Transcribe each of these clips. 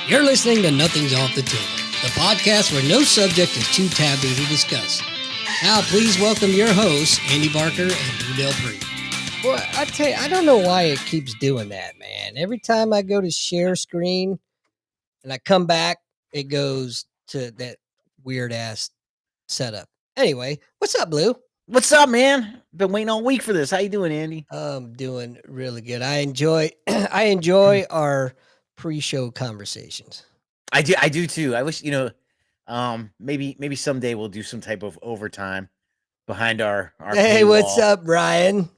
You're listening to Nothing's Off the Table, the podcast where no subject is too taboo to discuss. Now, please welcome your hosts, Andy Barker and Drew Del Pree. Well, I tell you, I don't know why it keeps doing that, man. Every time I go to share screen and I come back, it goes to that weird ass setup. Anyway, what's up, Blue? What's up, man? Been waiting all week for this. How you doing, Andy? I'm doing really good. I enjoy our pre-show conversations. I do too. I wish maybe someday we'll do some type of overtime behind our Hey, paywall. what's up, Ryan?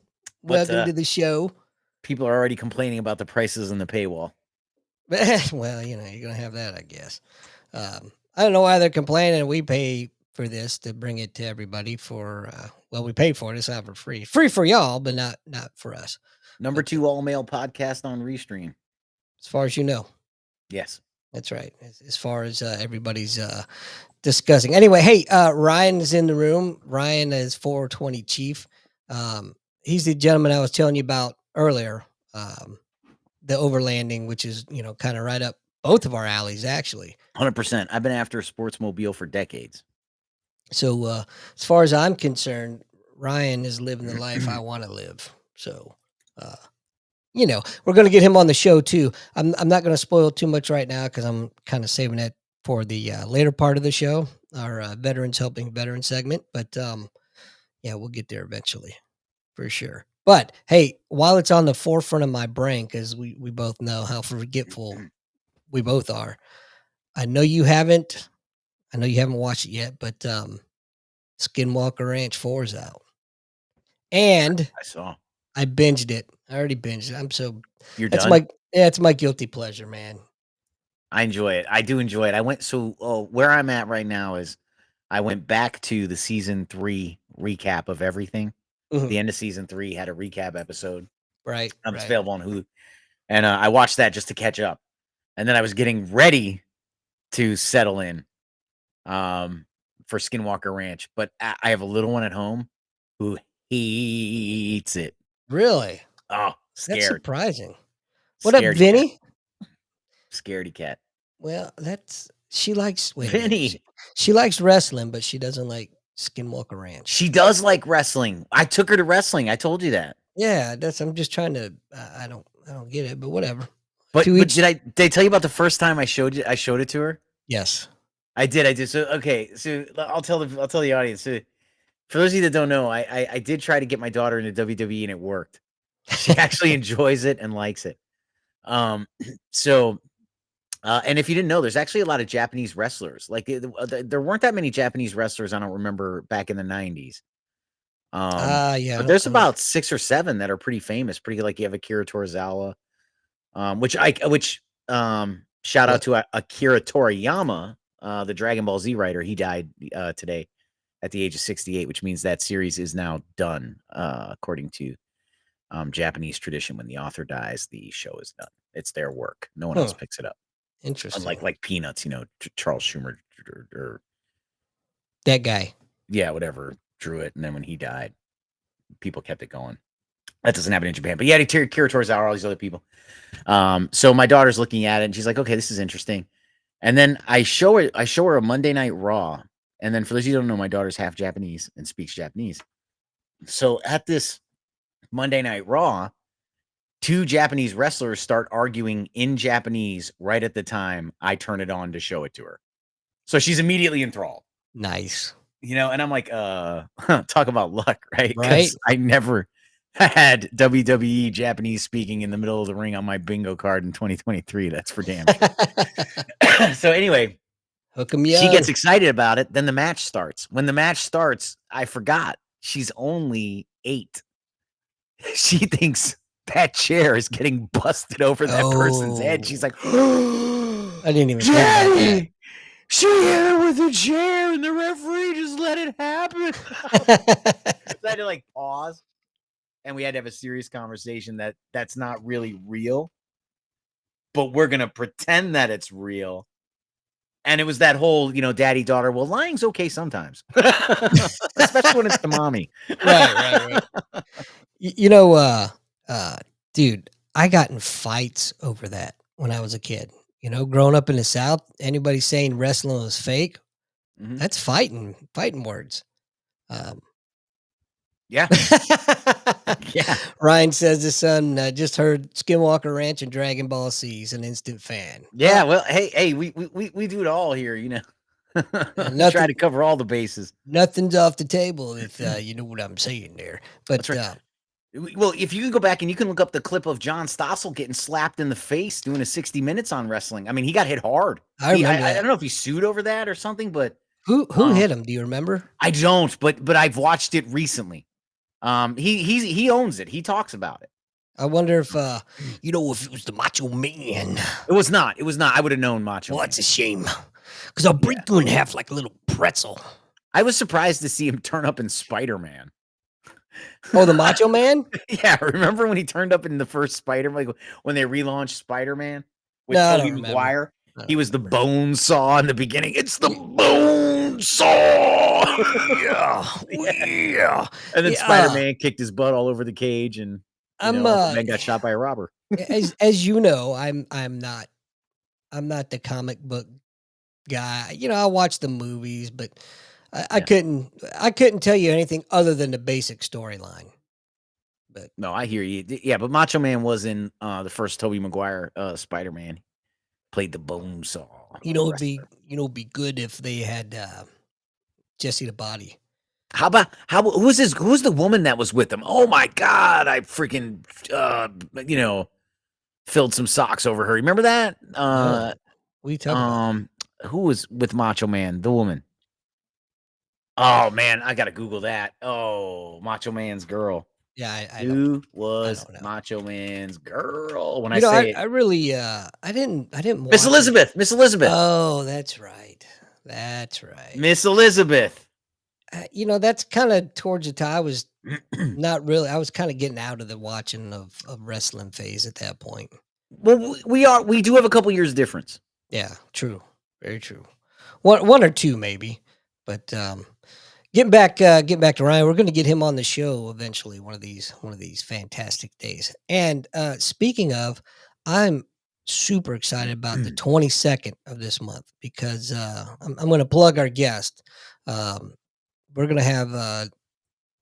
But, Welcome to the show. People are already complaining about the prices in the paywall. Well, you're gonna have that, I guess. I don't know why they're complaining. We pay for this to bring it to everybody for. We pay for it. It's not for free. Free for y'all, but not for us. Number 2 all-male podcast on Restream. As far as you know. Yes. That's right. As far as everybody's discussing. Anyway, hey, Ryan is in the room. Ryan is 420 Chief. He's the gentleman I was telling you about earlier. The overlanding, which is, kind of right up both of our alleys, actually. 100%. I've been after a sportsmobile for decades. So as far as I'm concerned, Ryan is living the life I want to live. So, we're going to get him on the show too. I'm not going to spoil too much right now because I'm kind of saving that for the later part of the show, our veterans helping veterans segment. But we'll get there eventually for sure. But hey, while it's on the forefront of my brain, because we both know how forgetful we both are. I know you haven't watched it yet, but Skinwalker Ranch 4 is out. And I saw. I binged it. I already binged it. I'm so You're done? It's my guilty pleasure, man. I enjoy it. I do enjoy it. Where I'm at right now is I went back to the season 3 recap of everything. Mhm. The end of season 3 had a recap episode. Right. It's available on Hulu. And I watched that just to catch up. And then I was getting ready to settle in for Skinwalker Ranch. But I have a little one at home who hates it. Really? Oh, scared. That's surprising. What up, Vinnie? Scaredy cat. Well, she likes Vinnie. She likes wrestling, but she doesn't like Skinwalker Ranch. She does like wrestling. I took her to wrestling. I told you that. Yeah, I'm just trying to. I don't get it, but whatever. But did I tell you about the first time I showed it to her? Yes, I did. So okay. So I'll tell the audience. So for those of you that don't know, I did try to get my daughter into WWE and it worked. She actually enjoys it and likes it. And if you didn't know, there's actually a lot of Japanese wrestlers. Like there weren't that many Japanese wrestlers. I don't remember back in the 90s. yeah. But there's about 6 or 7 that are pretty famous. Pretty like you have Akira Toriyama, shout out to Akira Toriyama, the Dragon Ball Z writer. He died today at the age of 68, which means that series is now done. According to Japanese tradition, when the author dies, the show is done. It's their work. No one else picks it up. Interesting. Unlike like Peanuts, Charles Schumer or that guy. Yeah, whatever, drew it, and then when he died, people kept it going. That doesn't happen in Japan. But yeah, Akira Toriyama, all these other people. So my daughter's looking at it and she's like, okay, this is interesting. And then I show her a Monday Night Raw. And then for those of you who don't know, my daughter's half Japanese and speaks Japanese. So at this Monday Night Raw, 2 Japanese wrestlers start arguing in Japanese right at the time I turn it on to show it to her. So she's immediately enthralled. Nice. And I'm like, talk about luck, right? Right. I never had WWE Japanese speaking in the middle of the ring on my bingo card in 2023. That's for damn sure. So anyway, she gets excited about it. Then the match starts. When the match starts, I forgot she's only 8. She thinks that chair is getting busted over that person's head. She's like, I didn't even Daddy, she hit her with a chair and the referee just let it happen. I had to like pause. And we had to have a serious conversation that's not really real, but we're going to pretend that it's real. And it was that whole, daddy, daughter. Well, lying's okay sometimes, especially when it's to mommy. Right. Dude, I got in fights over that when I was a kid. growing up in the South, anybody saying wrestling was fake, Mhm. that's fighting words. Um, Yeah. Yeah. Ryan says his son just heard Skinwalker Ranch and Dragon Ball C. He's an instant fan. Yeah, well, hey, we do it all here, you know? We try to Nothing, cover all the bases. nothing's off the table if you know what I'm saying there. That's But right. Well, if you can go back and you can look up the clip of John Stossel getting slapped in the face doing a 60 minutes on wrestling. I mean, he got hit hard. I remember I that. don't know if he sued over that or something, but Who um, hit him? Do you remember? I don't, but I've watched it recently. He owns it. He talks about it. I wonder if if it was the Macho Man. It was not. It was not. I would have known Macho Well, Man. that's a shame. Because I'll Yeah. break you in half like a little pretzel. I was surprised to see him turn up in Spider-Man. Oh, the Macho Man? Yeah, remember when he turned up in the first Spider-Man, like, when they relaunched Spider-Man with No, I Tobey don't remember. Maguire? I He don't was the remember. bone saw in the beginning. It's the Ye bone saw. Yeah, Yeah. yeah. And then Yeah, Spider-Man kicked his butt all over the cage and, I'm, Uncle Ben got shot by a robber. as you know, I'm not the comic book guy. I watch the movies, but I Yeah. couldn't tell you anything other than the basic storyline. But No, I hear you. Yeah, but Macho Man was in, the first Tobey Maguire, Spider-Man. Played the bone saw wrestler. it'd be good if they had Jesse the Body. How who's the woman that was with him? Oh my god, I freaking you know, filled some socks over her. Remember that? No, what are you talking about? Who was with Macho Man? The woman. Oh man, I gotta Google that. Oh, Macho Man's girl. Yeah, Who I was don't know. Macho Man's girl? When I say it, I really I didn't Miss watch it. Elizabeth. Miss Elizabeth. Oh, that's right. That's right. Miss Elizabeth. That's kind of towards the time I was not really. I was kind of getting out of the watching of wrestling phase at that point. Well, we do have a couple years difference. Yeah, true, very true. One or two maybe, but getting back to Ryan, we're going to get him on the show eventually one of these fantastic days. And speaking of, I'm super excited about the 22nd of this month because I'm going to plug our guest. Um, we're going to have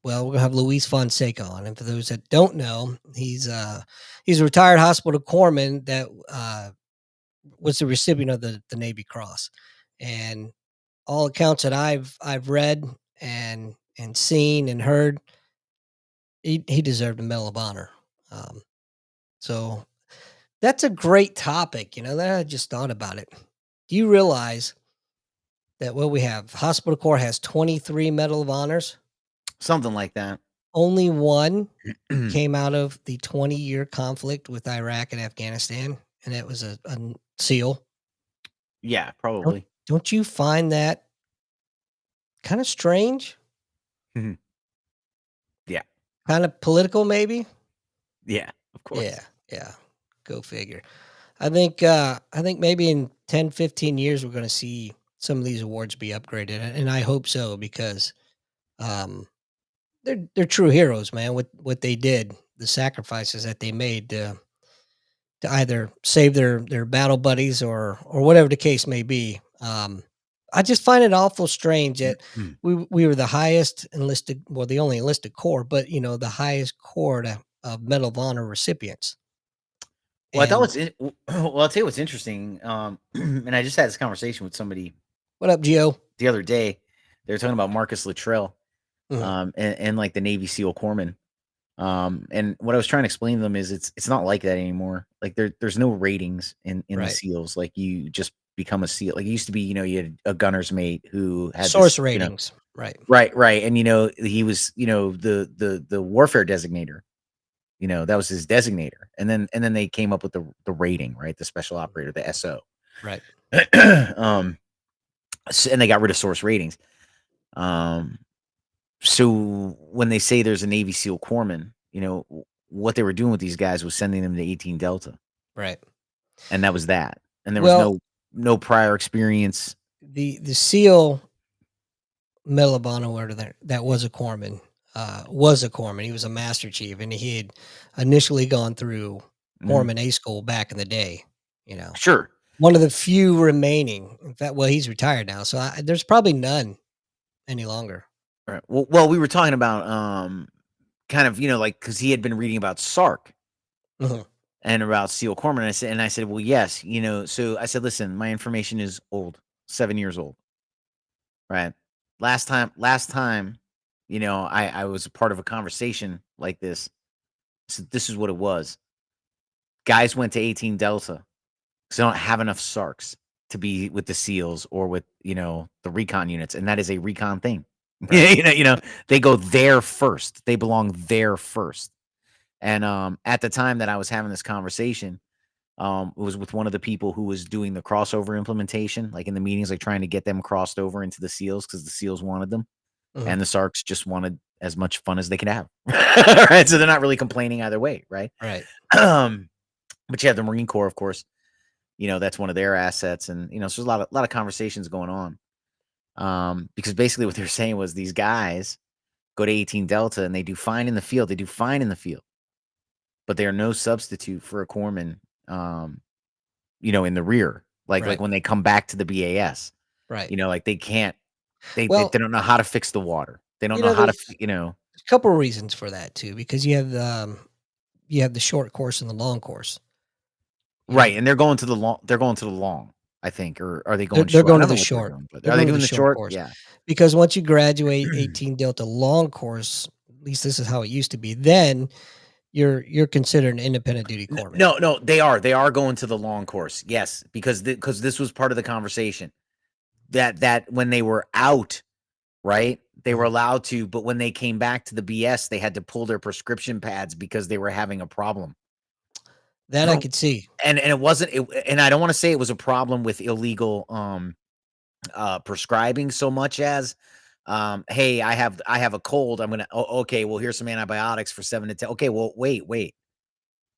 we're gonna have Luis Fonseca on, and for those that don't know, he's a retired hospital corpsman that was the recipient of the Navy Cross, and all accounts that I've read and seen and heard, he deserved a Medal of Honor. Um, so that's a great topic. That I just thought about it. Do you realize that what we have hospital corps has 23 Medal of Honors? Something like that. Only one came out of the 20-year conflict with Iraq and Afghanistan, and it was a SEAL. Yeah, Don't probably. don't you find that kind of strange? Mhm. Yeah. Kind of political, maybe? Yeah, of Yeah, course. yeah. Go figure. I think maybe in 10, 15 years we're gonna see some of these awards be upgraded, and I hope so because um, they're true heroes, man. What they did, the sacrifices that they made to either save their battle buddies or whatever the case may be. I just find it awful strange that Mhm. we were the highest enlisted, well, the only enlisted corps, but the highest corps of Medal of Honor recipients. Well, I thought And well, I'll tell you what's interesting. And I just had this conversation with somebody what up, Gio? the other day. They were talking about Marcus Luttrell, Mhm. and like the Navy SEAL corpsman. And what I was trying to explain to them is it's not like that anymore. Like there's no ratings in the Right. SEALs. Like you just become a SEAL. Like it used to be, you had a gunner's mate who had this, Source ratings. Right. right, and he was, the warfare designator. That was his designator. And then they came up with the rating, right? The special operator, the SO. Right. um, and they got rid of source ratings. Um, so when they say there's a Navy SEAL corpsman, what they were doing with these guys was sending them to 18 Delta, Right. and that was that. And there was Well, no prior experience. the SEAL Medal of Honor order that was a corpsman. Was a corpsman. He was a master chief, and he had initially gone through Mhm. corpsman A school back in the day. Sure. one of the few remaining. In fact, well, he's retired now, so there's probably none any longer. Right. Well, we were talking about kind of, like, because he had been reading about Sark Mhm. and about Seal Corpsman. And I said, well, yes, so I said, listen, my information is old, 7 years old. Right. Last time, I was a part of a conversation like this. So this is what it was. Guys went to 18 Delta because they don't have enough SARCs to be with the SEALs or with, the recon units. And that is a recon thing. Right. They go there first. They belong there first. And at the time that I was having this conversation, it was with one of the people who was doing the crossover implementation, like in the meetings, like trying to get them crossed over into the SEALs because the SEALs wanted them. Mhm. And the SARCs just wanted as much fun as they could have. Right. So they're not really complaining either way. Right. Right. Um, but you have the Marine Corps, of course, that's one of their assets. And, so there's a lot of conversations going on. Because basically what they're saying was these guys go to 18 Delta and they do fine in the field. They do fine in the field, but they are no substitute for a corpsman, in the rear. Like Right. when they come back to the BAS, Right. like they can't, they Well, don't know how to fix the water. They don't you know know, how to, there's a couple reasons for that too, because you have the short course and the long course. You know, right. And they're going to the long, I think, or are they they're going they're short? I going to don't the know what they're short. doing, but They're are they going to the doing the short short? course Yeah. because once you graduate 18 Delta long course, at least this is how it used to be. Then you're considered an independent duty corpsman. No, they are going to the long course. Yes, because this was part of the conversation that when they were out, right, they were Mhm. allowed to, but when they came back to the BS, they had to pull their prescription pads because they were having a problem. That I could see. And it wasn't and I don't want to say it was a problem with illegal prescribing so much as hey, I have a cold. I'm gonna okay, well, here's some antibiotics for 7 to 10. Okay, well, wait.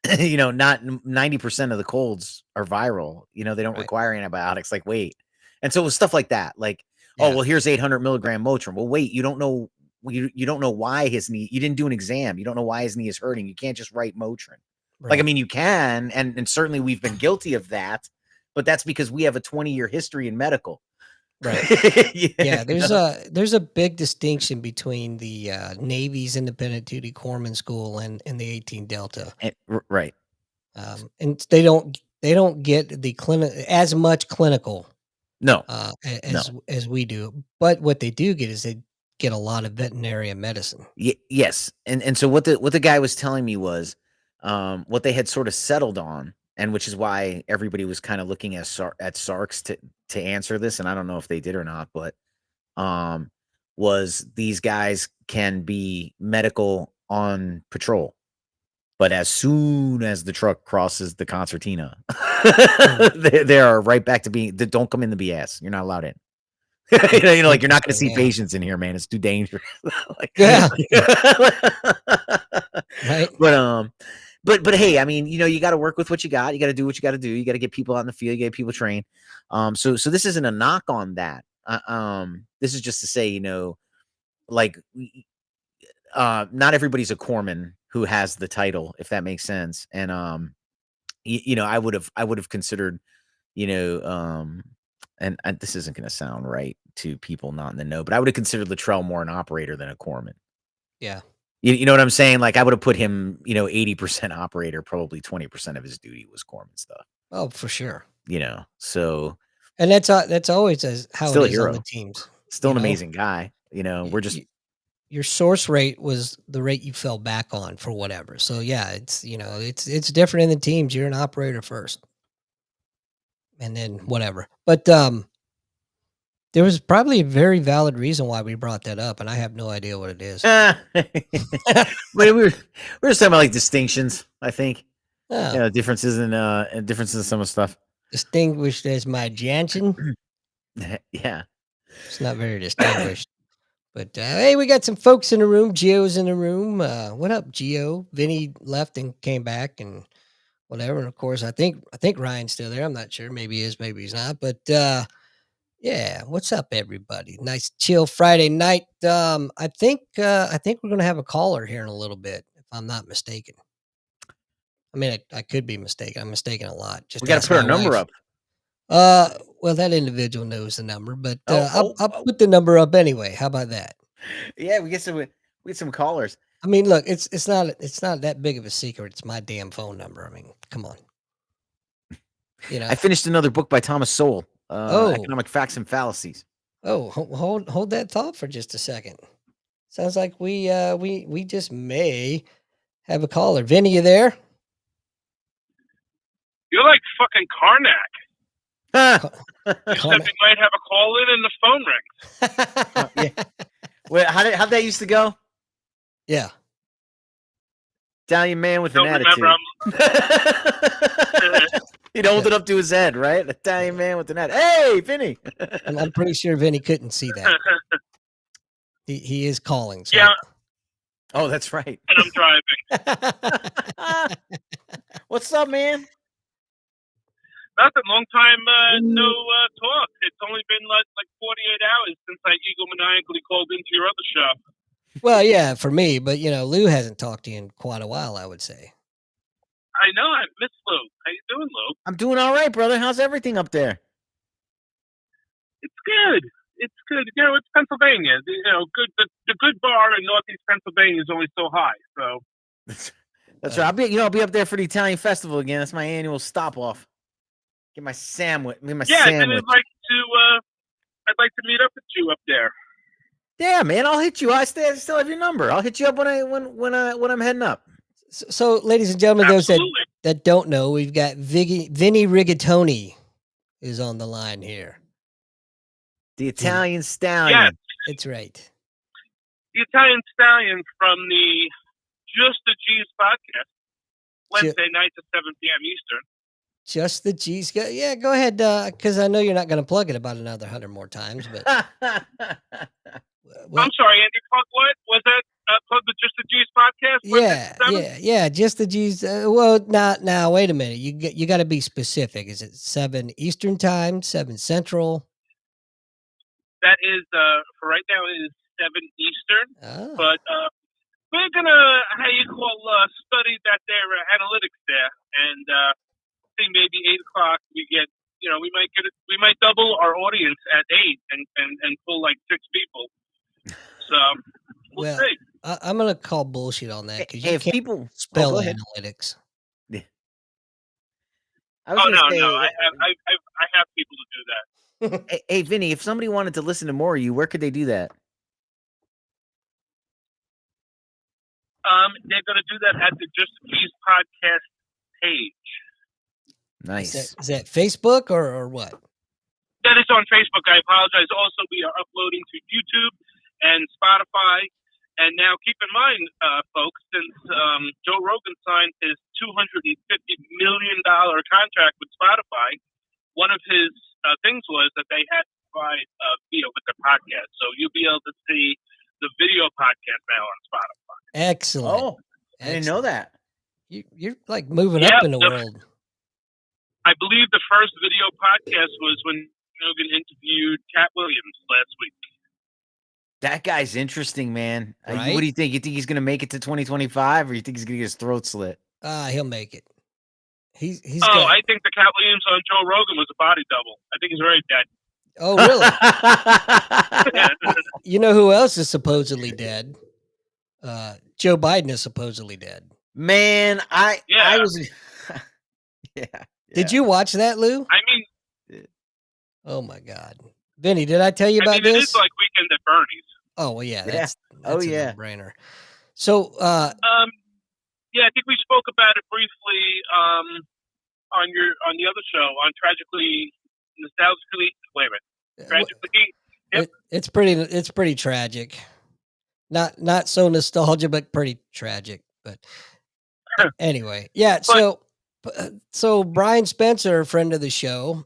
Not 90% of the colds are viral. They don't Right. require antibiotics. Like, wait. And so it was stuff like that. Like, oh, Yeah. well, here's 800 milligram Motrin. Well, wait, you don't know why his knee, you didn't do an exam. You don't know why his knee is hurting. You can't just write Motrin. Like, I Right. mean, you can, and certainly we've been guilty of that, but that's because we have a 20-year history in medical. Right. Yeah, Yeah, there's a big distinction between the Navy's independent duty corpsman school and the 18 Delta. right. And they don't get the clinic as much clinical No, no. as we do. But what they do get is they get a lot of veterinary medicine. Yes, and so what the guy was telling me was, what they had sort of settled on, and which is why everybody was kind of looking at SARCs to answer this, and I don't know if they did or not, but um, was these guys can be medical on patrol, but as soon as the truck crosses the concertina, Mhm. they are right back to being. Don't come in the BS. You're not allowed in. Like you're not going to Interesting, see yeah. patients in here, man. It's too dangerous. Like, Yeah, right? but but hey, I mean, you got to work with what you got. You got to do what you got to do. You got to get people out in the field. You got to get people trained. So this isn't a knock on that. This is just to say, like, not everybody's a corpsman who has the title, if that makes sense. And I would have considered, you know, um, and this isn't going to sound right to people not in the know, but I would have considered Luttrell more an operator than a corpsman. Yeah. You know what I'm saying? Like I would have put him, 80% operator, probably 20% of his duty was corpsman stuff. Oh, for sure. So And that's always as how it still a is on the hero, teams, still you an know? amazing guy. Y We're just y Your source rate was the rate you fell back on for whatever. So, yeah, it's different in the teams. You're an operator first, and then whatever. But, there was probably a very valid reason why we brought that up, and I have no idea what it is. but we were just talking about like distinctions, I think. Oh, Differences and differences in some of the stuff. distinguished as my Jansen. Yeah. It's not very distinguished. But, hey, we got some folks in the room. Gio's in the room. What up, Gio? Vinny left and came back and whatever. And of course, I think Ryan's still there. I'm not sure. Maybe he is, maybe he's not. But yeah, what's up, everybody? Nice chill Friday night. I think we're gonna have a caller here in a little bit, if I'm not mistaken. I mean, I could be mistaken. I'm mistaken a lot. We Just got to ask put our my number wife. up. Well, that individual knows the number, but Oh, I'll put the number up anyway. How about that? yeah, we get some callers. I mean, look, it's not that big of a secret. It's my damn phone number. I mean, come on. You know. I finished another book by Thomas Sowell, Oh, Economic Facts and Fallacies. hold that thought for just a second. Sounds like we just may have a caller. Vinny, you there? You're like fucking Karnak. You said Karnak. we might have a call in and the phone rings. Yeah. Wait, how'd that used to go? Yeah. Italian man with Don't an remember. attitude. He'd hold it up to his head, right? Italian man with an attitude. Hey, Vinny. I'm pretty sure Vinny couldn't see that. He is calling. So. Yeah. Oh, that's right. And I'm driving. What's up, man? Nothing. Long time no talk. It's only been like 48 hours since I egomaniacally called into your other show. Well, yeah, for me, but Lou hasn't talked to you in quite a while, I would say. I know. I miss Lou. How you doing, Lou? I'm doing all right, brother. How's everything up there? It's good. It's good. It's Pennsylvania. Good. The good bar in Northeast Pennsylvania is only so high. So that's right. I'll be up there for the Italian festival again. That's my annual stop off. Get my sandwich. Sandwich. Then I'd like to meet up with you up there. Yeah, man. I'll hit you. I still have your number. I'll hit you up when I'm heading up. So, ladies and gentlemen, Absolutely. those that don't know, we've got Vinnie Rigatoni is on the line here. The Italian Stallion. Yes. That's right. The Italian Stallion from the Just the G's podcast, Wednesday nights at 7 p.m. Eastern. Just the G's. Yeah, go ahead, because I know you're not going to plug it about another 100 more times. But I'm sorry, Andy. Plug what? Was that plug the Just the G's podcast? Yeah. Just the G's. Well, now, wait a minute. You got to be specific. Is it 7 Eastern time, 7 Central? That is for right now. It is 7 Eastern. Oh. But we're gonna study that their analytics there and. See, maybe 8 o'clock we get. We might double our audience at 8 and pull like 6 people. So we'll see. I'm gonna call bullshit on that because if people spell analytics. Yeah. No. I have people to do that. Hey, Vinny, if somebody wanted to listen to more of you, where could they do that? They're gonna do that at the Just G's podcast page. Nice. Is that Facebook or what? That is on Facebook. I apologize. Also, we are uploading to YouTube and Spotify. And now, keep in mind, folks, since Joe Rogan signed his $250 million contract with Spotify, one of his things was that they had to provide video with their podcast. So you'll be able to see the video podcast now on Spotify. Excellent. Oh, I didn't know that. You're like moving up in the world. I believe the first video podcast was when Rogan interviewed Cat Williams last week. That guy's interesting, man. Right? What do you think? You think he's going to make it to 2025 or you think he's going to get his throat slit? He'll make it. He's I think the Cat Williams on Joe Rogan was a body double. I think he's already dead. Oh, really? You know who else is supposedly dead? Joe Biden is supposedly dead. Man, I was... Yeah. Did you watch that, Lou? I mean... Oh, my God. Vinny, did I tell you about this? It is like Weekend at Bernie's. Oh, well, yeah. That's a no-brainer. So... yeah, I think we spoke about it briefly on the other show, on Tragically Nostalgically... Wait a minute. Tragically... Yep. It's pretty tragic. Not so nostalgic, but pretty tragic. But anyway, yeah. So Brian Spencer, a friend of the show,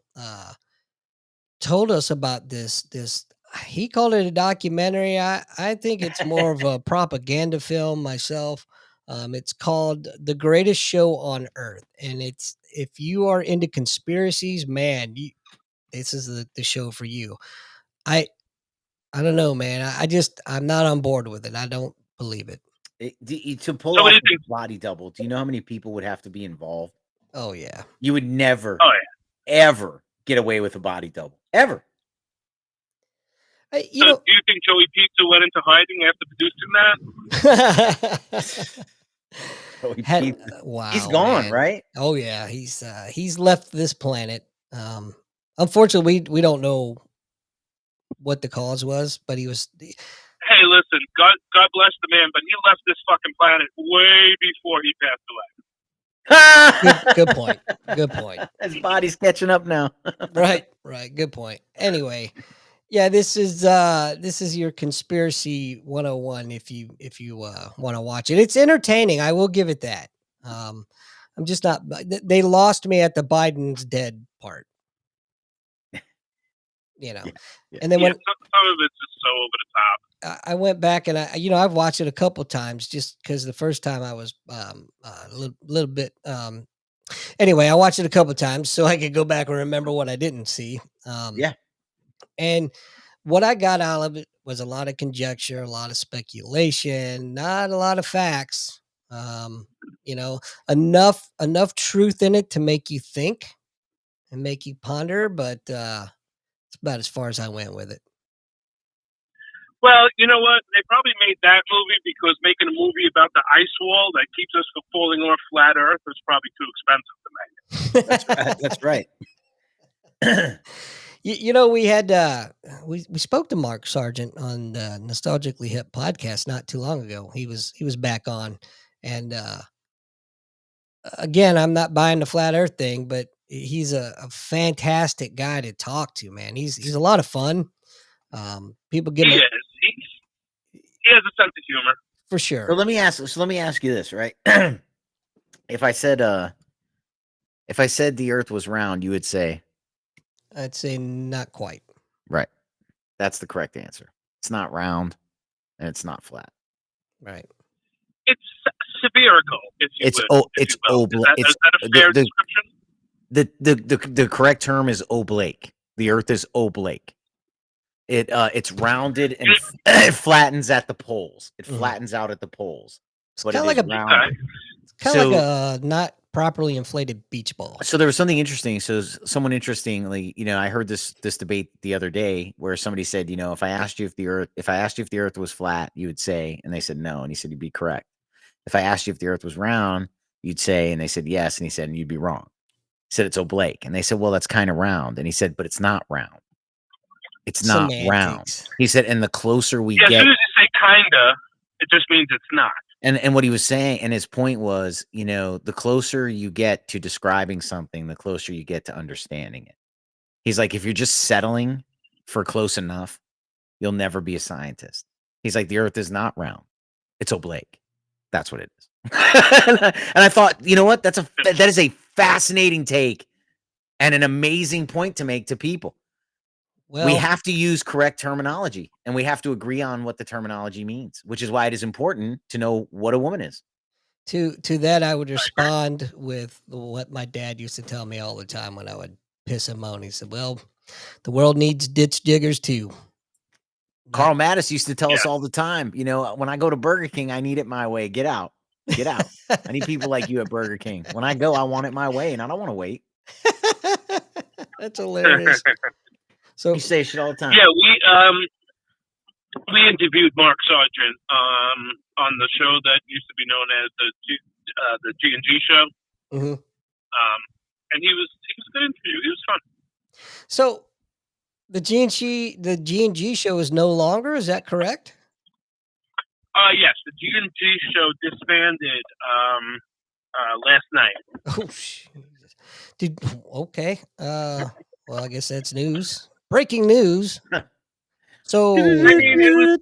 told us about this. He called it a documentary. I think it's more of a propaganda film myself. It's called The Greatest Show on Earth, and if you are into conspiracies, man, this is the show for you. I don't know, man. I'm not on board with it. I don't believe it. To pull off a body double, do you know how many people would have to be involved? Oh, yeah. You would never, ever get away with a body double ever. Do you think Joey Pizza went into hiding after producing that? Wow, he's gone, man. right? Oh yeah, he's left this planet. Unfortunately, we don't know what the cause was, but he was. Hey, listen, God bless the man, but he left this fucking planet way before he passed away. Good point. Good point. His body's catching up now. Right. Good point. Anyway, yeah, this is your conspiracy 101 if you want to watch it. It's entertaining. I will give it that. I'm just not. They lost me at the Biden's dead part. Yeah. And then some of it's just so over the top. I went back and I've watched it a couple times just because the first time I was a little bit. Anyway, I watched it a couple times so I could go back and remember what I didn't see. And what I got out of it was a lot of conjecture, a lot of speculation, not a lot of facts. Enough truth in it to make you think and make you ponder, but it's about as far as I went with it. Well, you know what? They probably made that movie because making a movie about the ice wall that keeps us from falling off flat Earth is probably too expensive to make. That's right. We had we spoke to Mark Sargent on the Nostalgically Hip podcast not too long ago. He was back on, and again, I'm not buying the flat Earth thing, but he's a fantastic guy to talk to. Man, he's a lot of fun. People give him. He has a sense of humor for sure. So let me ask you this, right? If I said the Earth was round, you would say. I'd say not quite. Right. That's the correct answer. It's not round and it's not flat. Right. It's spherical, if you will. It's oblate. Is that a fair description? The correct term is oblate. The Earth is oblate. It's rounded and it flattens at the poles. It flattens out at the poles. It's kind of like a not properly inflated beach ball. So there was something interesting. So someone interestingly, I heard this debate the other day where somebody said, if I asked you if the Earth was flat, you would say, and they said no, and he said you'd be correct. If I asked you if the Earth was round, you'd say, and they said yes, and he said, and you'd be wrong. He said it's oblate, and they said, well, that's kind of round, and he said, but it's not round. It's not round. He said, and the closer we get, as soon as you say kinda, it just means it's not. And what he was saying, and his point was, the closer you get to describing something, the closer you get to understanding it. He's like, if you're just settling for close enough, you'll never be a scientist. He's like, the Earth is not round; it's oblique. That's what it is. And I thought, you know what? That is a fascinating take and an amazing point to make to people. Well, we have to use correct terminology, and we have to agree on what the terminology means, which is why it is important to know what a woman is. To that, I would respond with what my dad used to tell me all the time when I would piss him on. He said, well, the world needs ditch diggers too. Carl Mattis used to tell us all the time, when I go to Burger King, I need it my way. Get out. Get out. I need people like you at Burger King. When I go, I want it my way, and I don't want to wait. That's hilarious. So you say shit all the time. Yeah, we interviewed Mark Sargent on the show that used to be known as the G&G show. Mm-hmm. And he was a good interview. He was fun. So the G&G show is no longer. Is that correct? Yes, the G&G show disbanded last night. Oh, okay. Well, I guess that's news. Breaking news. So, I mean, it was,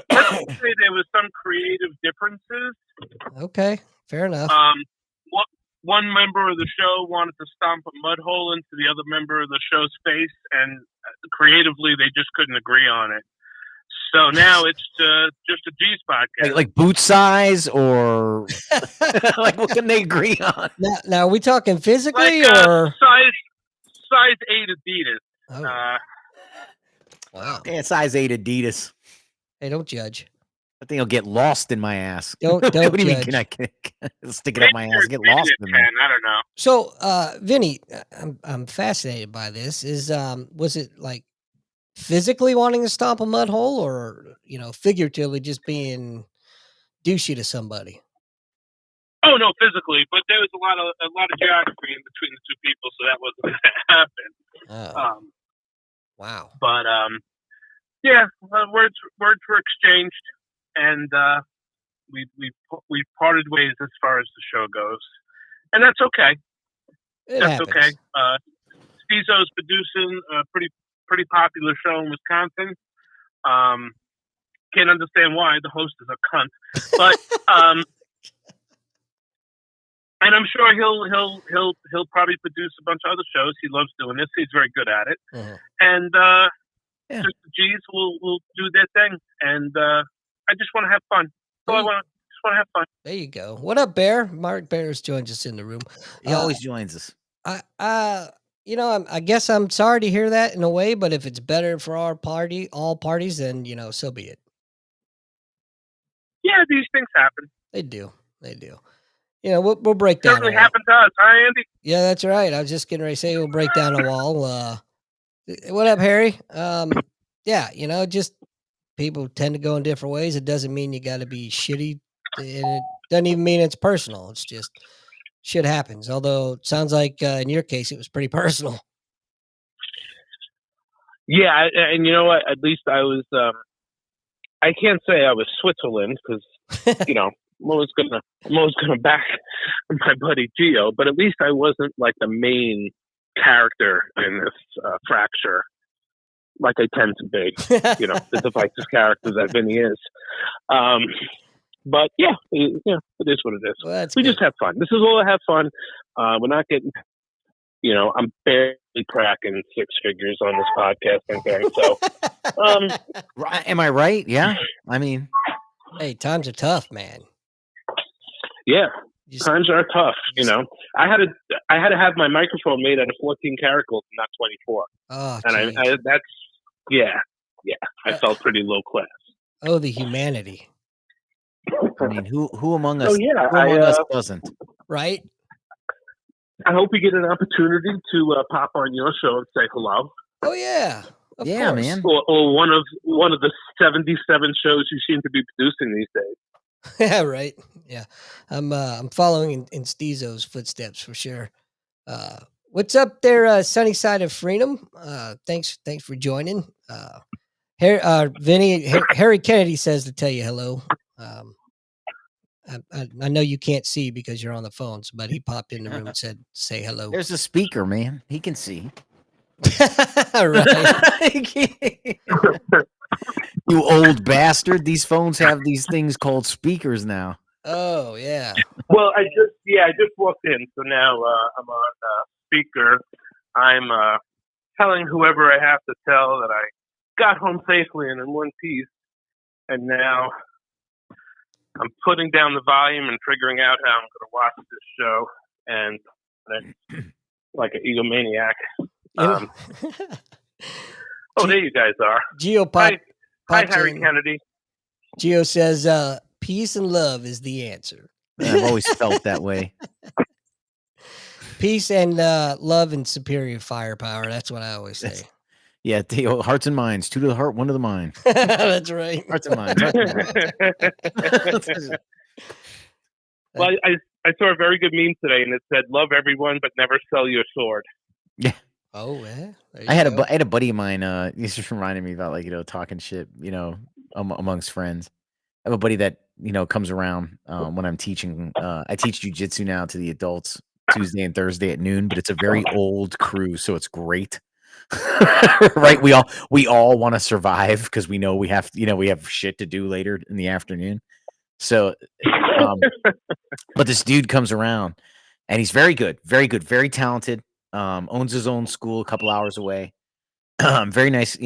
let's say there was some creative differences. Okay, fair enough. One member of the show wanted to stomp a mud hole into the other member of the show's face, and creatively they just couldn't agree on it. So now it's just a G-spot. Like boot size, or like what can they agree on? Now are we talking physically or size 8 Adidas? Oh. Wow. Yeah, size 8 Adidas. Hey, don't judge. That thing will get lost in my ass. Don't What do you mean? judge. Can I stick it up my ass? Get Maybe lost it in there. can. I don't know. So, Vinny, I'm fascinated by this. Was it like physically wanting to stomp a mud hole, or figuratively just being douchey to somebody? Oh no, physically, but there was a lot of geography in between the two people, so that wasn't going to happen. Oh, wow. But yeah, words were exchanged, and we parted ways as far as the show goes, and that's okay. That's happens. Okay. Steezo's producing a pretty popular show in Wisconsin. Can't understand why. The host is a cunt, but and I'm sure he'll probably produce a bunch of other shows. He loves doing this. He's very good at it. Uh-huh. And just the G's will do their thing. And I just want to have fun. So I just want to have fun. There you go. What up, Bear? Mark Bears joins us in the room. He always joins us. I guess I'm sorry to hear that in a way, but if it's better for all parties, then so be it. Yeah, these things happen. They do. We'll break down. Certainly happened to us, huh, Andy? Yeah, that's right. I was just getting ready to say we'll break down a wall. What up, Harry? Yeah, just people tend to go in different ways. It doesn't mean you got to be shitty, and it doesn't even mean it's personal. It's just shit happens. Although it sounds like in your case it was pretty personal. Yeah, and you know what? At least I was. I can't say I was Switzerland because I'm always gonna back my buddy Gio, but at least I wasn't like the main character in this fracture, like I tend to be. The divisive character that Vinny is. But yeah, it is what it is. Well, we just have fun. This is all I have fun. We're not getting. I'm barely cracking six figures on this podcasting thing. So, am I right? Yeah. I mean, hey, times are tough, man. Yeah, times are tough. I had to have my microphone made out of 14 karat gold, not 24. Oh, and I felt pretty low class. Oh, the humanity. I mean, who among us? Oh yeah, who among us doesn't? Right. I hope we get an opportunity to pop on your show and say hello. Oh yeah, of course. Man. Or one of the 77 shows you seem to be producing these days. Yeah, right. Yeah, I'm following in Steezo's footsteps for sure. What's up there, sunny side of freedom? Thanks for joining. Vinny Harry Kennedy says to tell you hello. I know you can't see because you're on the phones, but he popped in the room and said, "Say hello." There's a speaker, man. He can see. Right. You old bastard. These phones have these things called speakers now. Oh, yeah. Well, I just walked in, so now I'm on speaker. I'm telling whoever I have to tell that I got home safely and in one piece, and now I'm putting down the volume and figuring out how I'm going to watch this show, and like an egomaniac. There you guys are. Gio Hi, Harry Kennedy. Gio says, peace and love is the answer. I've always felt that way. Peace and love and superior firepower. That's what I always say. Yeah, hearts and minds. Two to the heart, one to the mind. That's right. Hearts and minds. Well, I saw a very good meme today, and it said, "Love everyone, but never sell your sword." Yeah. Oh, yeah. I had a buddy of mine. He's just reminded me about talking shit. Amongst friends. I have a buddy that comes around when I'm teaching. I teach jujitsu now to the adults Tuesday and Thursday at noon, but it's a very old crew, so it's great. Right? We all want to survive because we know we have shit to do later in the afternoon. So, but this dude comes around and he's very good, very talented. Owns his own school a couple hours away. Very nice,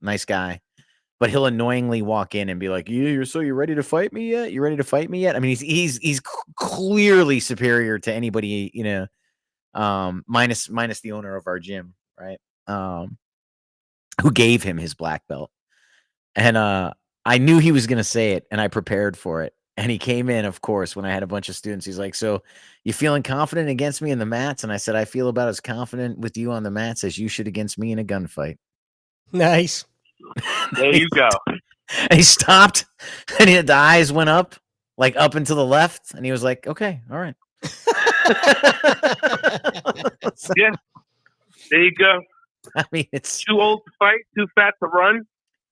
nice guy. But he'll annoyingly walk in and be like, "Yeah, you ready to fight me yet? You ready to fight me yet?" I mean, he's clearly superior to anybody, minus the owner of our gym, right? Who gave him his black belt. And I knew he was going to say it, and I prepared for it. And he came in, of course, when I had a bunch of students. He's like, "So, you feeling confident against me in the mats?" And I said, "I feel about as confident with you on the mats as you should against me in a gunfight." Nice. There you go. And he stopped, and the eyes went up, like up and to the left, and he was like, "Okay, all right." Yeah. There you go. I mean, it's Too old to fight, too fat to run.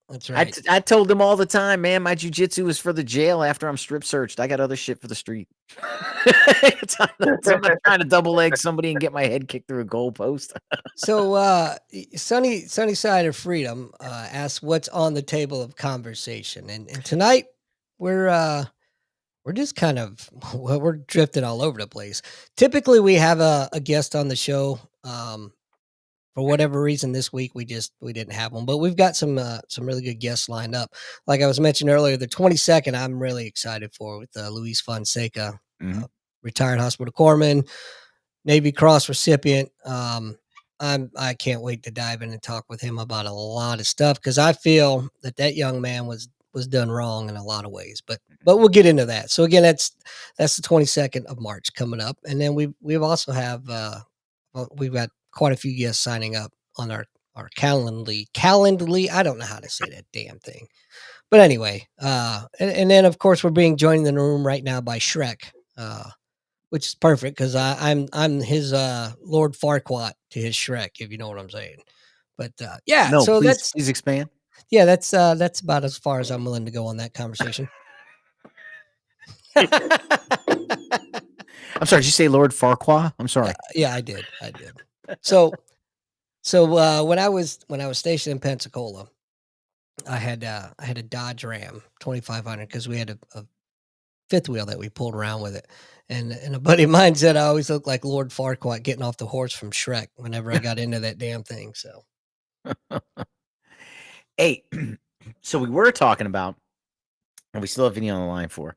That's right. I told him all the time, man, my jujitsu is for the jail after I'm strip searched. I got other shit for the street. I'm not trying to double leg somebody and get my head kicked through a goalpost. So, Sunny Side of Freedom asks what's on the table of conversation, and tonight we're just kind of well, we're drifting all over the place. Typically, we have a guest on the show. For whatever reason, this week we didn't have one, but we've got some really good guests lined up. Like I was mentioning earlier, the 22nd I'm really excited for with Luis Fonseca, Mhm. retired hospital corpsman, Navy Cross recipient. I can't wait to dive in and talk with him about a lot of stuff because I feel that young man was done wrong in a lot of ways. But we'll get into that. So again, that's the 22nd of March coming up, and then we've also have we've got quite a few guests signing up on our Calendly. I don't know how to say that damn thing. But anyway, and then of course we're being joined in the room right now by Shrek, which is perfect because I'm his Lord Farquaad to his Shrek, if you know what I'm saying. But yeah, No, so please expand. that's about as far as I'm willing to go on that conversation. I'm sorry, did you say Lord Farquaad? I'm sorry. Yeah, I did. So when I was stationed in Pensacola, I had a Dodge Ram 2500 because we had a fifth wheel that we pulled around with it. And a buddy of mine said I always looked like Lord Farquaad getting off the horse from Shrek whenever I got into that damn thing. So Hey, so we were talking about, and we still have Vinny on the line for.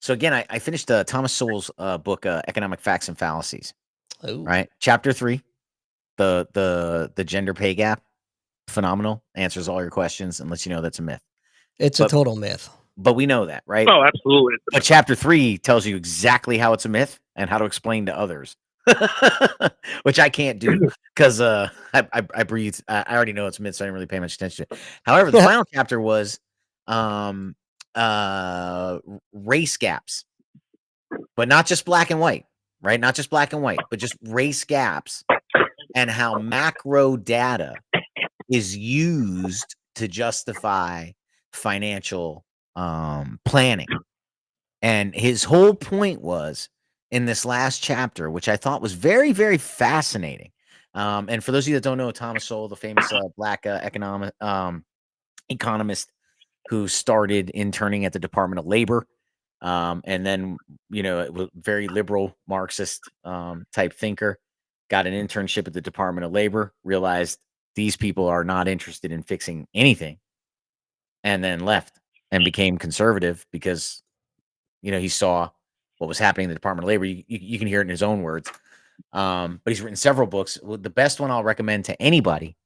So again, I finished Thomas Sowell's book, Economic Facts and Fallacies. ooh, Right, chapter 3, the gender pay gap, phenomenal, answers all your questions and lets you know that's a myth. it's a But total myth. but we know that, right? Oh, absolutely. But chapter 3 tells you exactly how it's a myth and how to explain to others, which I can't do because I breathe. I already know it's a myth, so I didn't really pay much attention to it. However, the final chapter was um, race gaps, but not just black and white, right? Not just black and white, but just race gaps and how macro data is used to justify financial planning. And his whole point was in this last chapter, which I thought was very, very fascinating. And for those of you that don't know, Thomas Sowell, the famous black economist who started interning at the Department of Labor, and then it was very liberal Marxist type thinker, got an internship at the Department of Labor, realized these people are not interested in fixing anything, and then left and became conservative because he saw what was happening in the Department of Labor. You can hear it in his own words. But he's written several books. Well, the best one I'll recommend to anybody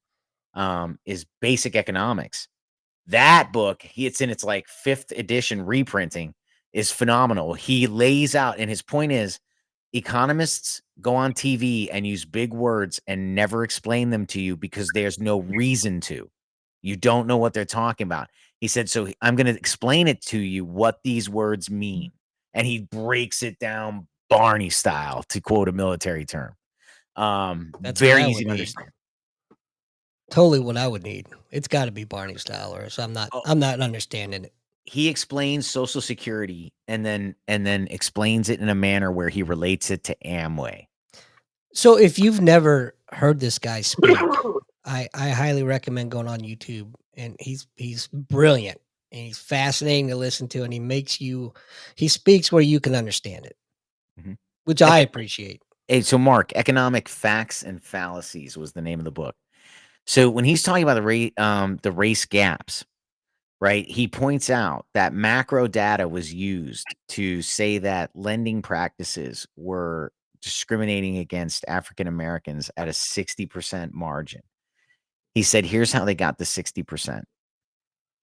is Basic Economics. That book, it's in its like 5th edition reprinting, is phenomenal. He lays out, and his point is, economists go on TV and use big words and never explain them to you because there's no reason to. You don't know what they're talking about. He said, so I'm going to explain it to you what these words mean. And he breaks it down Barney style, to quote a military term. That's Very what I easy would to need. understand. Totally what I would need. It's got to be Barney style, or else I'm not understanding it. He explains Social Security and then explains it in a manner where he relates it to Amway. So if you've never heard this guy speak, I highly recommend going on YouTube, and he's brilliant and he's fascinating to listen to, and he speaks where you can understand it, Mhm. which I appreciate. Hey, so Mark, Economic Facts and Fallacies was the name of the book. So when he's talking about the race gaps, right? He points out that macro data was used to say that lending practices were discriminating against African Americans at a 60% margin. He said, here's how they got the 60%.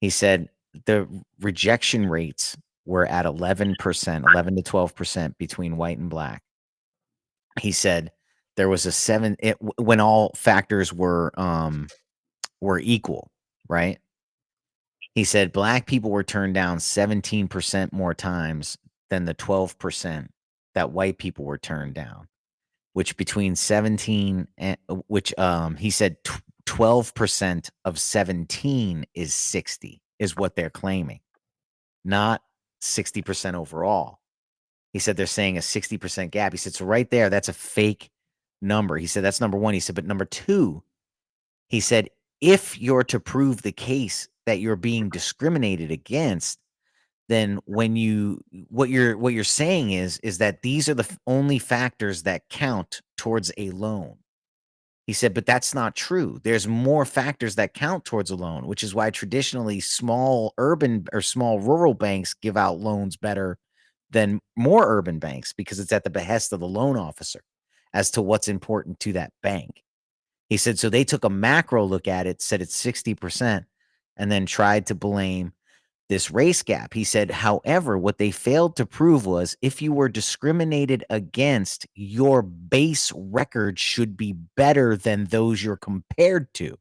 He said, the rejection rates were at 11%, 11 to 12% between white and black. He said there was a 7 when all factors were equal, right? He said black people were turned down 17% more times than the 12% that white people were turned down, which between 17 and which he said 12% of 17 is 60 is what they're claiming, not 60% overall. He said they're saying a 60% gap. He said, so right there, that's a fake number. He said, that's number one. He said, but number two, he said, if you're to prove the case that you're being discriminated against, then when what you're saying is that these are the only factors that count towards a loan. He said, but that's not true. There's more factors that count towards a loan, which is why traditionally small urban or small rural banks give out loans better than more urban banks because it's at the behest of the loan officer as to what's important to that bank. He said, so they took a macro look at it, said it's 60%, and then tried to blame this race gap. He said, however, what they failed to prove was if you were discriminated against, your base record should be better than those you're compared to.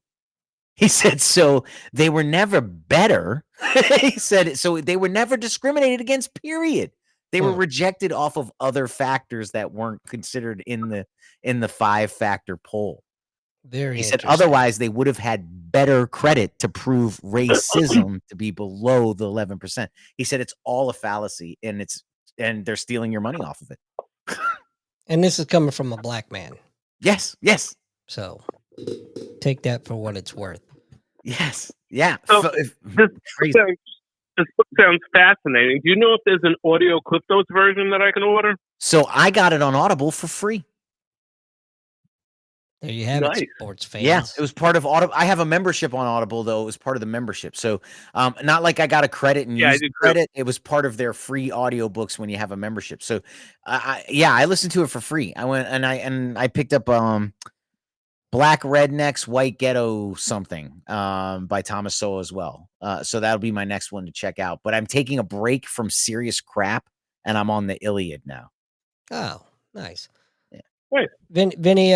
He said, so they were never better. He said, so they were never discriminated against, period. They were rejected off of other factors that weren't considered in the 5-factor poll. Very He said interesting. otherwise they would have had better credit to prove racism to be below the 11%. He said it's all a fallacy and they're stealing your money off of it. And this is coming from a black man. Yes. So take that for what it's worth. Yes. Yeah. So this sounds fascinating. Do you know if there's an audio clip notes version that I can order? So I got it on Audible for free. There you have it, sports fans. Yeah, it was part of Audible. I have a membership on Audible, though. It was part of the membership. So not like I got a credit and used the credit. It was part of their free audiobooks when you have a membership. So I listened to it for free. I went and I picked up Black Rednecks, White Ghetto something by Thomas Sowell as well. So that'll be my next one to check out. But I'm taking a break from serious crap and I'm on the Iliad now. Oh, nice. Yeah. Nice. Vinny,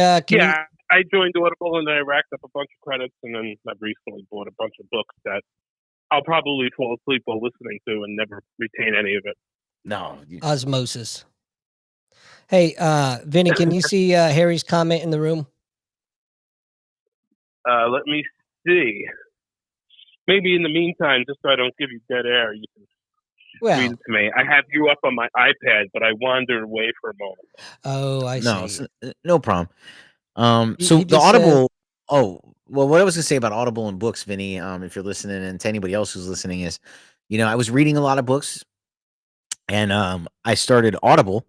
I joined Audible and then I racked up a bunch of credits, and then I've recently bought a bunch of books that I'll probably fall asleep while listening to and never retain any of it. No. Osmosis. Hey, Vinny, can you see Harry's comment in the room? Let me see. Maybe in the meantime, just so I don't give you dead air, you can read it to me. I have you up on my iPad, but I wandered away for a moment. Oh, I see. No problem. So the Audible. What I was gonna say about Audible and books, Vinny, if you're listening, and to anybody else who's listening, is, I was reading a lot of books, and I started Audible,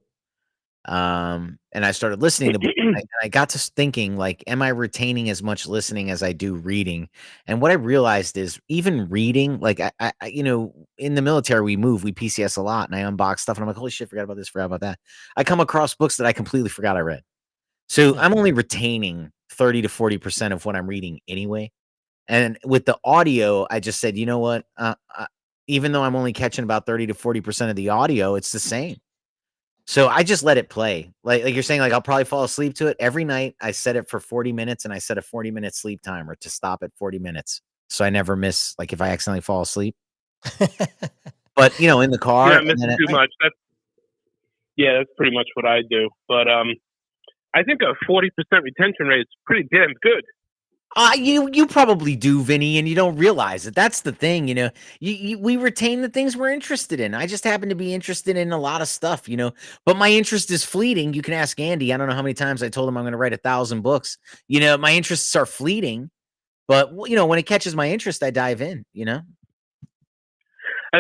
and I started listening to books, and I got to thinking, like, am I retaining as much listening as I do reading? And what I realized is, even reading, like, I in the military, we PCS a lot, and I unbox stuff, and I'm like, holy shit, forgot about this, forgot about that. I come across books that I completely forgot I read. So I'm only retaining 30 to 40% of what I'm reading anyway. And with the audio, I just said, you know what? Even though I'm only catching about 30 to 40% of the audio, it's the same. So I just let it play. Like you're saying, like, I'll probably fall asleep to it every night. I set it for 40 minutes and I set a 40-minute sleep timer to stop at 40 minutes. So I never miss, like, if I accidentally fall asleep. But, in the car. You're not missing too much. That's pretty much what I do. But I think a 40% retention rate is pretty damn good. You probably do, Vinny, and you don't realize it. That's the thing, we retain the things we're interested in. I just happen to be interested in a lot of stuff, but my interest is fleeting. You can ask Andy. I don't know how many times I told him I'm going to write 1,000 books. My interests are fleeting, but when it catches my interest, I dive in, That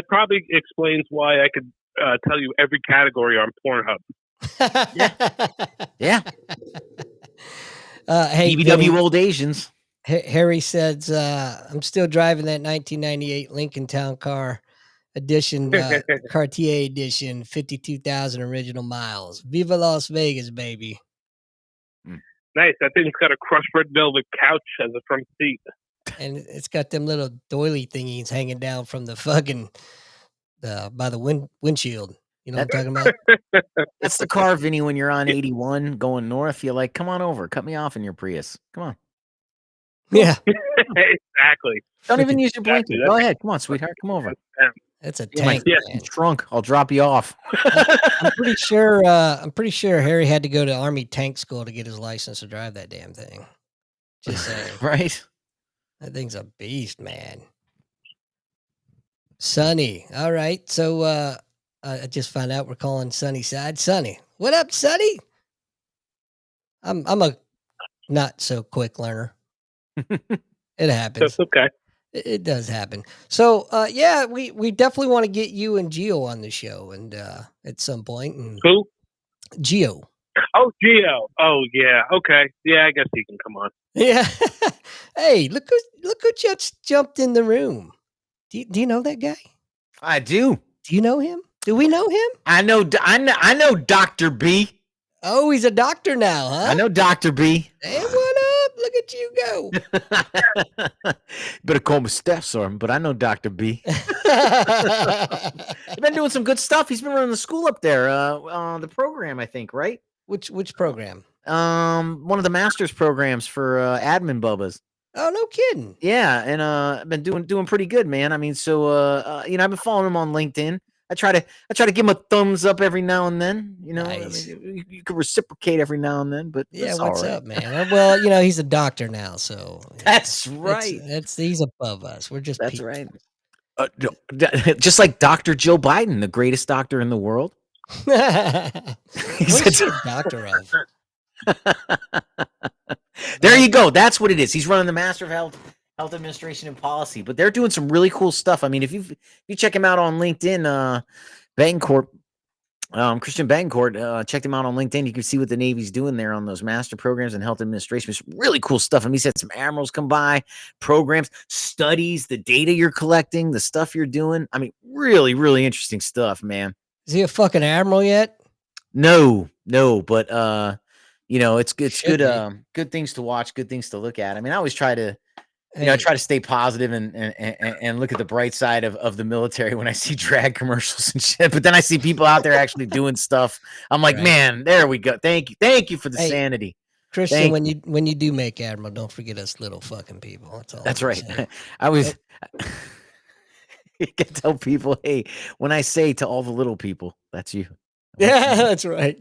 probably explains why I could tell you every category on Pornhub. Yeah. Hey, BBW Vinny, old Asians. Harry says, I'm still driving that 1998 Lincoln Town Car edition, Cartier edition, 52,000 original miles. Viva Las Vegas, baby. Nice. That thing's got a crushed red velvet couch as a front seat. and it's got them little doily thingies hanging down from the fucking by the windshield. You know what I'm talking about? That's the car, Vinny, when you're on 81 going north. You're like, come on over. Cut me off in your Prius. Come on. Yeah. Exactly. Don't even use your blinker. Exactly. Go ahead. Come on, sweetheart. Come over. That's a Yeah, my tank, man. trunk. I'll drop you off. I'm pretty sure Harry had to go to Army tank school to get his license to drive that damn thing. Just saying. Right? That thing's a beast, man. Sunny. All right. So I just found out we're calling Sunny side. Sunny. What up, Sunny? I'm a not so quick learner. It happens. That's okay. It does happen. So yeah, we definitely want to get you and Gio on the show and at some point. And Who? Gio. Oh, Gio. Oh, yeah. Okay. Yeah, I guess he can come on. Yeah. Hey, look who just jumped in the room. Do you know that guy? I do. Do you know him? Do we know him? I know Dr. B. Oh, he's a doctor now, huh? I know Dr. B. Hey, what up? Look at you go. Better call me Steph Sergeant, but I know Dr. B. He's been doing some good stuff. He's been running the school up there, the program, I think, right? Which program? One of the master's programs for admin bubbas. Oh, no kidding. Yeah, and I've been doing pretty good, man. I mean, so I've been following him on LinkedIn. I try to give him a thumbs up every now and then. You know, Nice. I mean, you can reciprocate every now and then, but Yeah, that's what's all right. up, man? Well, he's a doctor now, so That's right. he's above us. We're just That's people. right. Just like Dr. Joe Biden, the greatest doctor in the world. What is he a doctor of? There you go. That's what it is. He's running the Master of Health Administration and Policy, but they're doing some really cool stuff. I mean, if you check him out on LinkedIn, Bancorp, Christian Bancourt, checked him out on LinkedIn. You can see what the Navy's doing there on those master programs and health administration. It's really cool stuff. I mean, he's had some admirals come by, programs, studies, the data you're collecting, the stuff you're doing. I mean, really, really interesting stuff, man. Is he a fucking admiral yet? No, but it's good, Should be. good things to watch, good things to look at. I mean, I always try to I try to stay positive and look at the bright side of the military when I see drag commercials and shit. But then I see people out there actually doing stuff. I'm like, Right. Man, there we go. Thank you for the sanity, Christian. When you do make admiral, don't forget us little fucking people. That's all. That's I'm right. saying. I was. You can tell people, hey, when I say to all the little people, that's you. Yeah, that's right.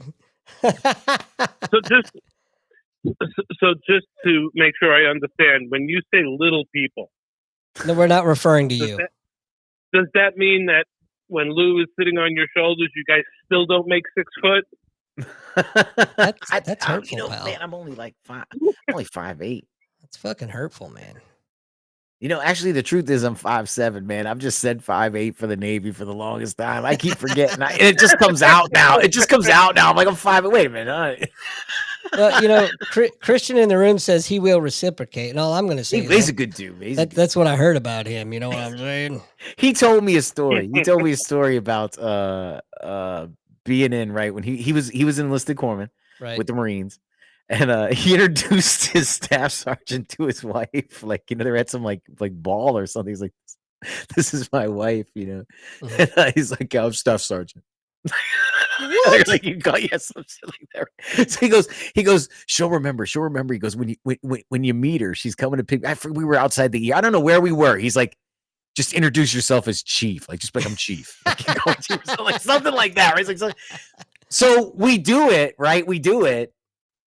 So just to make sure I understand, when you say little people, No, we're not referring to you. Does that mean that when Lou is sitting on your shoulders, you guys still don't make 6 foot? That's hurtful, pal. Man, I'm only like 5'8". That's fucking hurtful, man. Actually, the truth is I'm 5'7", man. I've just said 5'8" for the Navy for the longest time. I keep forgetting. And it just comes out now. I'm like, I'm 5'8". Wait a minute. Well, Christian in the room says he will reciprocate, and all I'm going to say He's a good dude. That's what I heard about him. You know what I'm saying? He told me a story. About being in right when he was enlisted corpsman with the Marines. And he introduced his staff sergeant to his wife. Like, they had some like ball or something. He's like, this is my wife, Mm-hmm. And he's like, I'm staff sergeant. What? Like, you got something like that. So he goes, she'll remember. He goes, when you meet her, she's coming to pick. We were outside the I don't know where we were. He's like, just introduce yourself as chief. Like, just like, I'm chief. Like, something like that. Right? It's like, so we do it, right?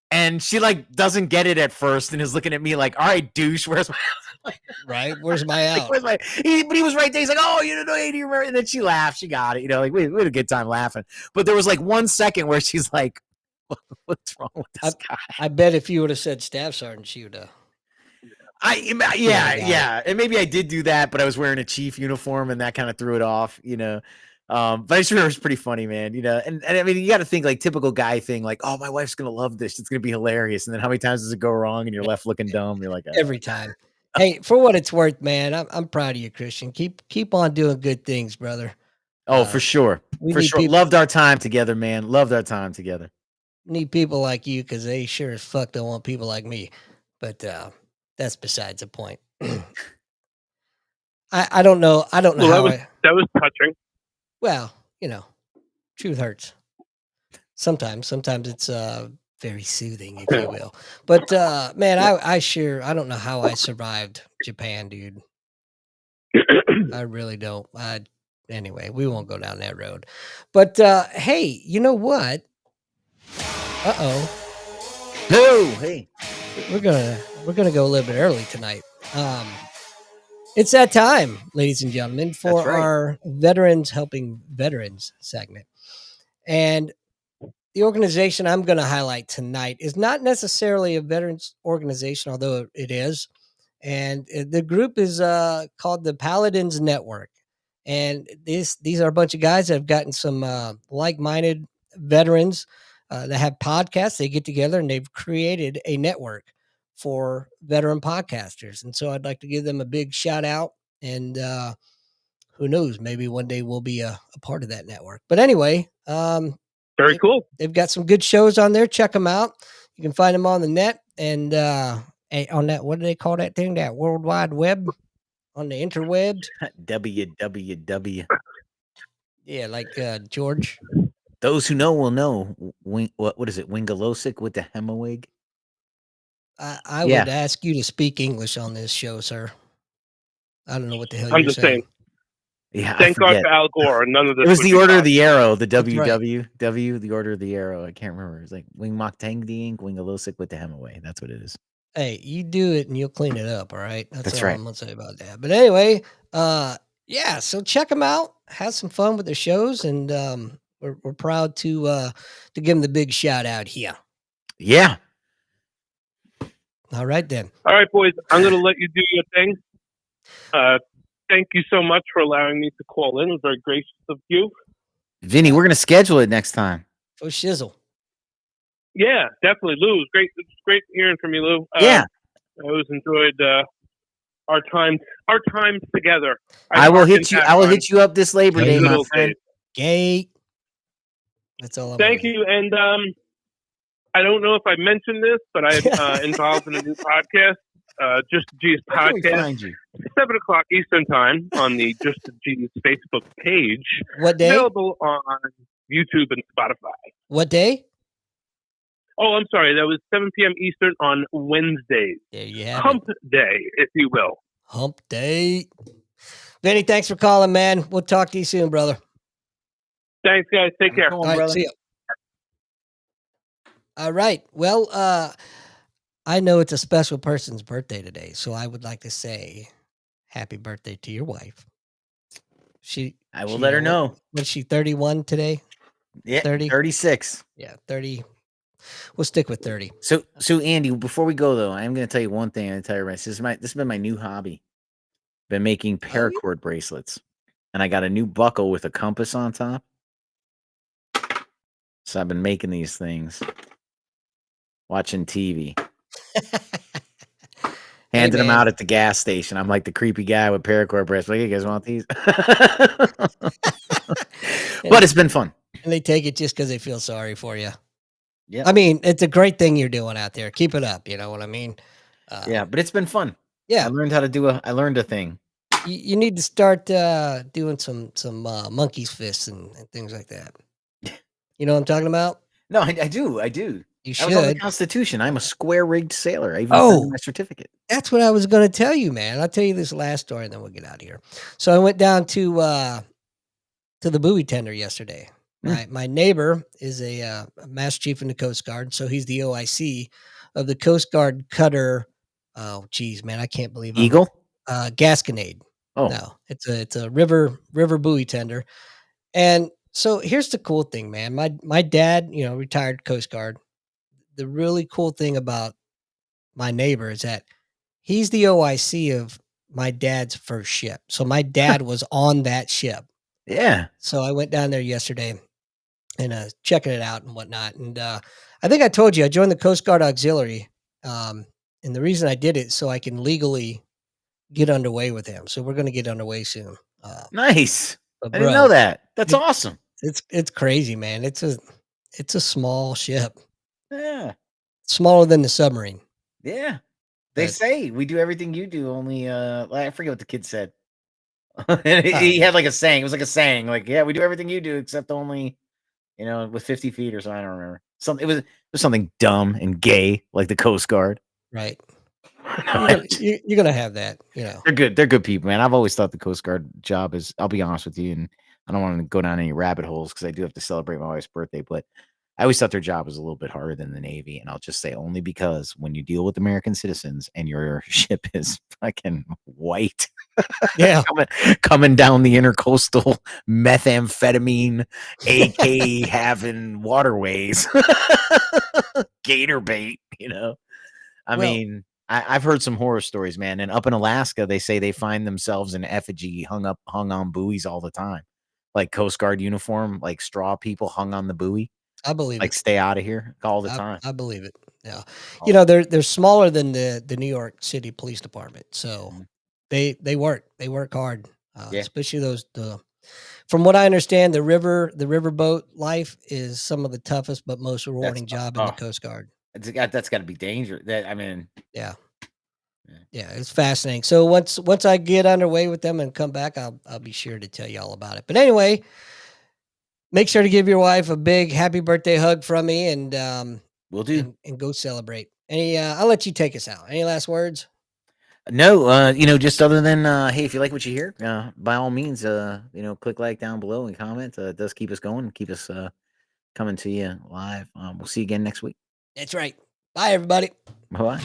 And she like doesn't get it at first and is looking at me like, all right, douche, where's my right? Where's my out? But he was right there. He's like, oh, do you remember? And then she laughed. She got it. Like we had a good time laughing. But there was like 1 second where she's like, what's wrong with this guy? I bet if you would have said staff sergeant, she would have. Yeah. And maybe I did do that, but I was wearing a chief uniform and that kind of threw it off, But I just remember it was pretty funny, man. And I mean, you got to think like typical guy thing, like, oh, my wife's gonna love this. It's gonna be hilarious. And then how many times does it go wrong and you're left looking dumb? You're like, every time. Hey, for what it's worth, man, I'm proud of you, Christian. Keep on doing good things, brother. Oh, for sure. For sure. Loved our time together, man. Loved our time together. Need people like you because they sure as fuck don't want people like me. But that's besides the point. I don't know. I don't know Well, how that was touching. well, truth hurts. Sometimes it's very soothing, if you will. But man, I don't know how I survived Japan, dude. I really don't. Anyway, we won't go down that road. But hey, you know what? Uh-oh. No, hey. We're gonna go a little bit early tonight. It's that time, ladies and gentlemen, for That's right. our Veterans Helping Veterans segment. And the organization I'm going to highlight tonight is not necessarily a veterans organization, although it is. And the group is called the Paladins Network. And these are a bunch of guys that have gotten some like-minded veterans that have podcasts. They get together and they've created a network for veteran podcasters. And so I'd like to give them a big shout out. And who knows, maybe one day we'll be a part of that network. But anyway, Very cool. they've got some good shows on there. Check them out. You can find them on the net and on that, what do they call that thing? That World Wide Web on the interwebs. www. Yeah, like George. Those who know will know. What is it? Wingalosic with the hemawig? I would ask you to speak English on this show, sir. I don't know what the hell I'm you're just saying. Yeah, Thank God for Al Gore. None of this. It was would the be Order of the possible. Arrow, the That's right. WWW, the Order of the Arrow. I can't remember. It's like Wing Mok Tang Ding, Wingalosic with the hemaway. That's what it is. Hey, you do it and you'll clean it up, all right? That's all right. I'm gonna say about that. But anyway, yeah, so check them out, have some fun with their shows, and we're proud to give them the big shout out here. Yeah. All right then. All right, boys. I'm going to let you do your thing. Thank you so much for allowing me to call in. It was very gracious of you. Vinny, we're going to schedule it next time. For shizzle. Yeah, definitely, Lou. It's great hearing from you, Lou. Yeah. I always enjoyed our times together. I will hit you up this Labor Day, my friend. Gate. That's all I'm Thank you. And I don't know if I mentioned this, but I'm involved in a new podcast, Just the G's podcast. 7:00 Eastern time on the Just the G's Facebook page. What day? Available on YouTube and Spotify. What day? Oh, I'm sorry. That was 7 p.m. Eastern on Wednesdays. There you have Hump Day, if you will. Hump Day. Vinny, thanks for calling, man. We'll talk to you soon, brother. Thanks, guys. Take care. All right, see ya. All right. Well, I know it's a special person's birthday today, so I would like to say happy birthday to your wife. I will let her know. Was she 31 today? Yeah, 30? 36. Yeah, 30. We'll stick with 30. So Andy, before we go though, I'm going to tell you one thing. I'm going to tell everybody. This has been my new hobby. Been making paracord bracelets, and I got a new buckle with a compass on top. So I've been making these things, watching TV, handing them out at the gas station. I'm like the creepy guy with paracord bracelets. Like, you guys want these? But it's been fun. And they take it just because they feel sorry for you. Yeah. I mean, it's a great thing you're doing out there. Keep it up. You know what I mean? Yeah, but it's been fun. Yeah. I learned how to I learned a thing. You need to start doing some monkey's fists and things like that. You know what I'm talking about? No, I do. You I was on the should. Constitution. I'm a square-rigged sailor. I even signed my certificate. That's what I was going to tell you, man. I'll tell you this last story, and then we'll get out of here. So I went down to the buoy tender yesterday. My neighbor is a Master Chief in the Coast Guard, so he's the OIC of the Coast Guard cutter. Oh, geez, man, I can't believe Eagle? Gasconade. Oh no, it's a river buoy tender. And so here's the cool thing, man. My dad, retired Coast Guard. The really cool thing about my neighbor is that he's the OIC of my dad's first ship. So my dad was on that ship. Yeah. So I went down there yesterday and checking it out and whatnot. And I think I told you I joined the Coast Guard Auxiliary. And the reason I did it so I can legally get underway with him. So we're going to get underway soon. Nice. I didn't know that. That's awesome. It's crazy, man. It's a small ship. Yeah. Smaller than the submarine. Yeah. They But say we do everything you do, only I forget what the kid said. I He don't know. had like a saying. It was like a saying, like, yeah, we do everything you do, except only, with 50 feet or something. I don't remember. It was something dumb and gay, like the Coast Guard. Right. No, You're gonna have that, they're good. They're good people, man. I've always thought the Coast Guard job is. I'll be honest with you, and I don't want to go down any rabbit holes because I do have to celebrate my wife's birthday. But I always thought their job was a little bit harder than the Navy, and I'll just say only because when you deal with American citizens and your ship is fucking white, Yeah. coming down the intercoastal methamphetamine, AK having waterways, gator bait. I Well, mean, I've heard some horror stories, man. And up in Alaska, they say they find themselves in effigy hung on buoys all the time, like Coast Guard uniform, like straw people hung on the buoy, I believe like it. stay out of here all the time. I believe it. Yeah. Oh, They're smaller than the New York City Police Department, so mhm. they work hard, Yeah, especially from what I understand, the riverboat life is some of the toughest but most that's rewarding job in the oh, Coast Guard. that's got to be dangerous. That I mean, Yeah. yeah. Yeah, it's fascinating. So once I get underway with them and come back, I'll be sure to tell you all about it. But anyway, make sure to give your wife a big happy birthday hug from me We'll do. and go celebrate. I'll let you take us out. Any last words? No, just other than hey, if you like what you hear, by all means, click like down below and comment. It does keep us going, keep us coming to you live. We'll see you again next week. That's right. Bye, everybody. Bye bye.